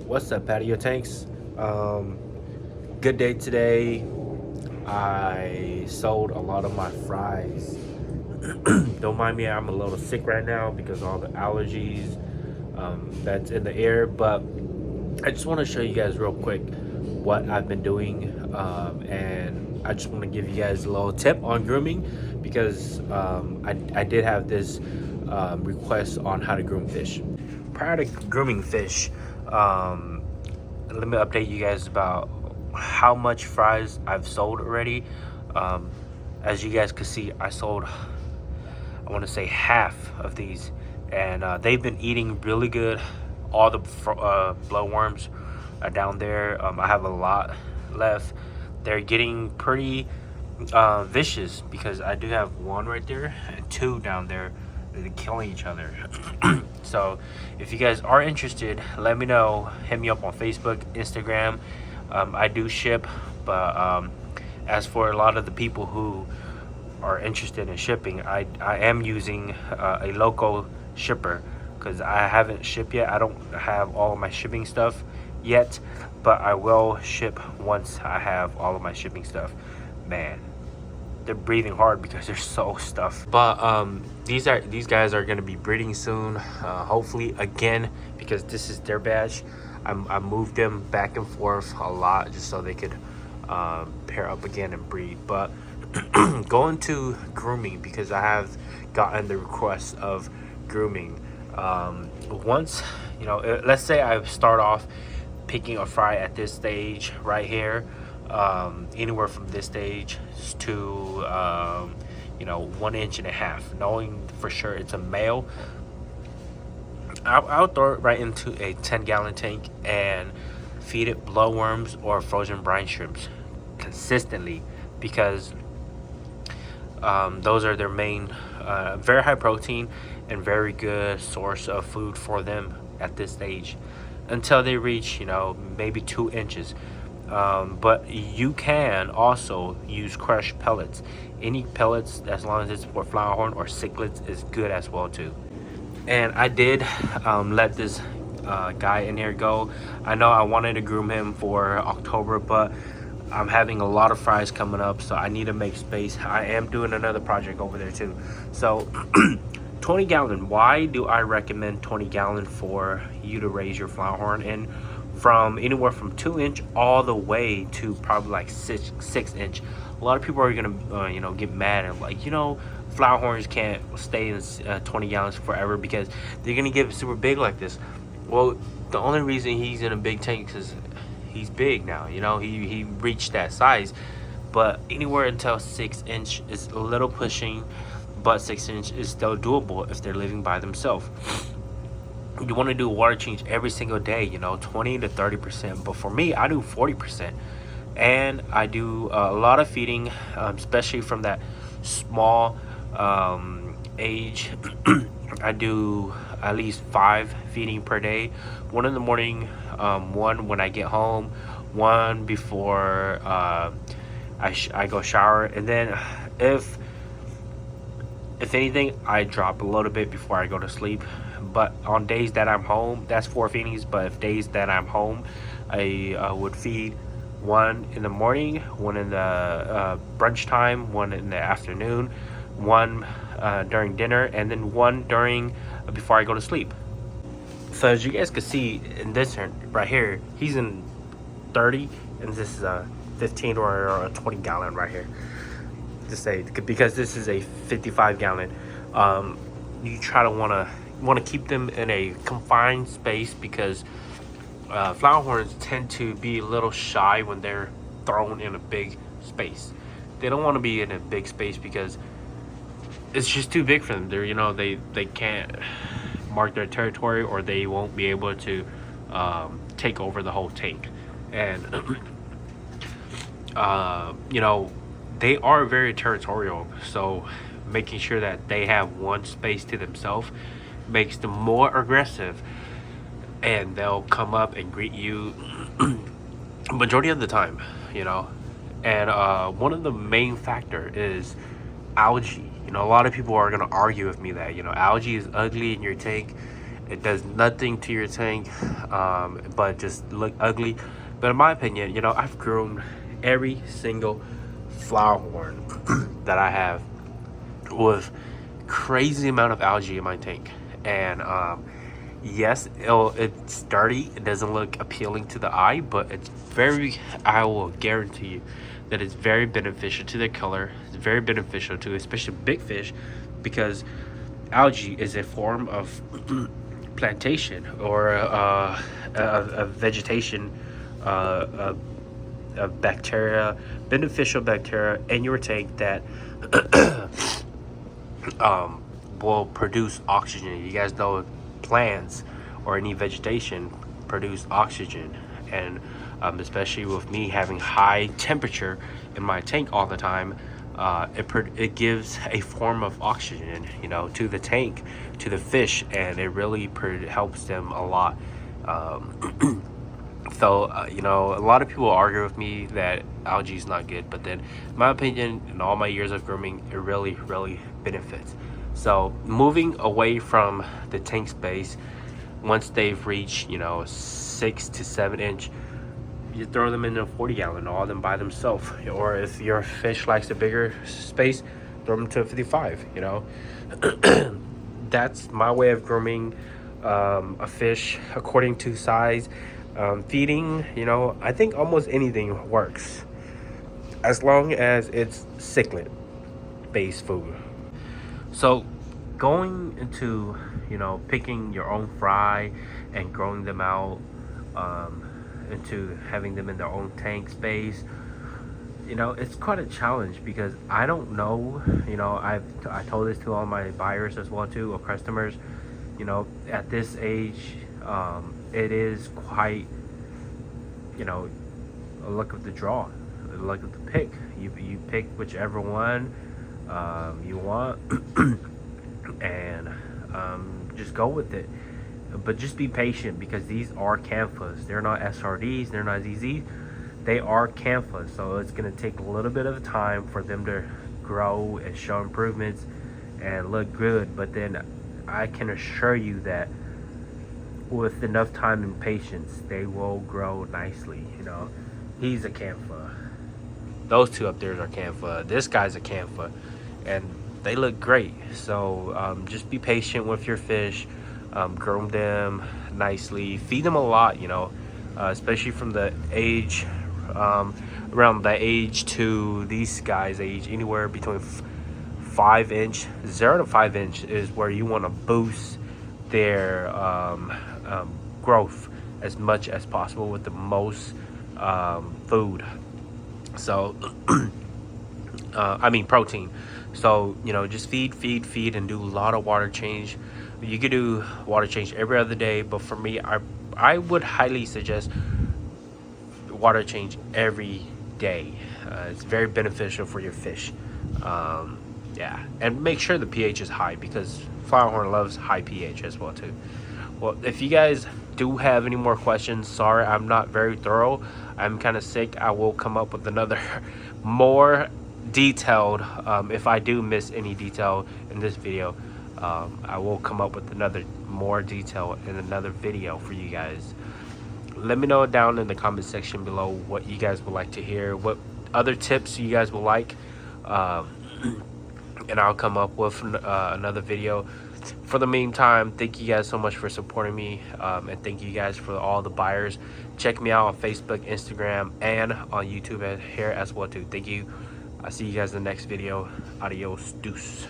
What's up, patio tanks? Um, Good day today. I sold a lot of my fries. Don't mind me, I'm a little sick right now because of all the allergies that's in the air. But I just want to show you guys real quick what I've been doing, and I just want to give you guys a little tip on grooming because I did have this request on how to groom fish. Prior to grooming fish, um, let me update you guys about how much fries I've sold already. Um, as you guys can see, I sold, I want to say, half of these, and they've been eating really good. All the blowworms are down there. I have a lot left. They're getting pretty vicious because I do have one right there and two down there. They're killing each other. So if you guys are interested, let me know. Hit me up on Facebook, Instagram. I do ship, but as for a lot of the people who are interested in shipping, I am using a local shipper because I haven't shipped yet. I don't have all of my shipping stuff yet, but I will ship once I have all of my shipping stuff. Man, they're breathing hard because they're so stuffed. But these guys are going to be breeding soon, hopefully again, because this is their batch. I moved them back and forth a lot just so they could pair up again and breed. But going to grooming, because I have gotten the request of grooming. Once, let's say I start off picking a fry at this stage right here, anywhere from this stage to 1.5 inches, knowing for sure it's a male. I'll throw it right into a 10-gallon tank and feed it blowworms or frozen brine shrimps consistently, because those are their main, very high protein and very good source of food for them at this stage until they reach maybe 2 inches. But you can also use crushed pellets. Any pellets, as long as it's for Flowerhorn or cichlids, is good as well too. And I did let this guy in here go. I know I wanted to groom him for October, but I'm having a lot of fries coming up, so I need to make space. I am doing another project over there too. So 20 gallon. Why do I recommend 20 gallon for you to raise your Flowerhorn? And from anywhere from 2 inch all the way to probably like 6 inch. A lot of people are gonna get mad and like, Flowerhorns can't stay in 20 gallons forever because they're gonna get super big like this. Well, the only reason he's in a big tank is he's big now. He reached that size. But anywhere until 6 inch is a little pushing, but 6 inch is still doable if they're living by themselves. You want to do a water change every single day, 20 to 30%. But for me, I do 40%. And I do a lot of feeding, especially from that small age. I do at least 5 feeding per day. 1 in the morning, 1 when I get home, 1 before I go shower. And then if anything, I drop a little bit before I go to sleep. But on days that I'm home, that's 4 feedings. But if days that I'm home, I would feed 1 in the morning, 1 in the brunch time, 1 in the afternoon, 1 during dinner, and then 1 before I go to sleep. So as you guys can see in this right here, he's in 30, and this is a 15 or a 20 gallon right here. To say, because this is a 55 gallon. You try to want to keep them in a confined space, because Flowerhorns tend to be a little shy when they're thrown in a big space. They don't want to be in a big space because it's just too big for them. They can't mark their territory, or they won't be able to take over the whole tank. And they are very territorial, so making sure that they have one space to themselves makes them more aggressive, and they'll come up and greet you majority of the time. And one of the main factor is algae. A lot of people are going to argue with me that algae is ugly in your tank, It does nothing to your tank, but just look ugly. But in my opinion, you know, I've grown every single Flowerhorn that I have with crazy amount of algae in my tank. And yes, it's dirty. It doesn't look appealing to the eye, but it's very, I will guarantee you that it's very beneficial to their color. It's very beneficial to especially big fish, because algae is a form of plantation, or a vegetation, uh, a bacteria, beneficial bacteria in your tank that will produce oxygen. You guys know plants or any vegetation produce oxygen, and especially with me having high temperature in my tank all the time, it gives a form of oxygen, you know, to the tank, to the fish, and it really helps them a lot. So you know, a lot of people argue with me that algae is not good, but then in my opinion, in all my years of grooming, it really benefits. So moving away from the tank space, once they've reached, you know, 6 to 7 inch, you throw them in a 40 gallon, all of them by themselves. Or if your fish likes a bigger space, throw them to a 55, you know. That's my way of grooming a fish according to size. Feeding, you know, I think almost anything works as long as it's cichlid based food. So going into, you know, picking your own fry and growing them out, into having them in their own tank space, you know, it's quite a challenge, because I don't know, you know, I told this to all my buyers as well too, or customers, you know, at this age, it is quite, you know, a luck of the draw, a luck of the pick. You pick whichever one you want, and just go with it. But just be patient, because these are canfas. They're not SRDs, they're not ZZs, they are canfas. So it's going to take a little bit of time for them to grow and show improvements and look good. But then I can assure you that with enough time and patience, they will grow nicely. You know, he's a canfa. Those two up there are canfa. This guy's a canfa, and they look great. So just be patient with your fish. Groom them nicely. Feed them a lot. You know, especially from the age, around the age to these guys' age, anywhere between 5 inch, 0 to 5 inch is where you want to boost their growth as much as possible with the most food. So I mean protein. So, you know, just feed and do a lot of water change. You could do water change every other day, but for me, I would highly suggest water change every day. It's very beneficial for your fish. Yeah, and make sure the pH is high, because Flowerhorn loves high pH as well too. Well, if you guys do have any more questions, sorry I'm not very thorough. I'm kind of sick. I will come up with another more detailed, if I do miss any detail in this video, I will come up with another more detail in another video for you guys. Let me know down in the comment section below what you guys would like to hear, what other tips you guys would like, and I'll come up with another video. For the meantime, thank you guys so much for supporting me, and thank you guys for all the buyers. Check me out on Facebook, Instagram, and on YouTube here as well too. Thank you. I'll see you guys in the next video. Adios, deuce.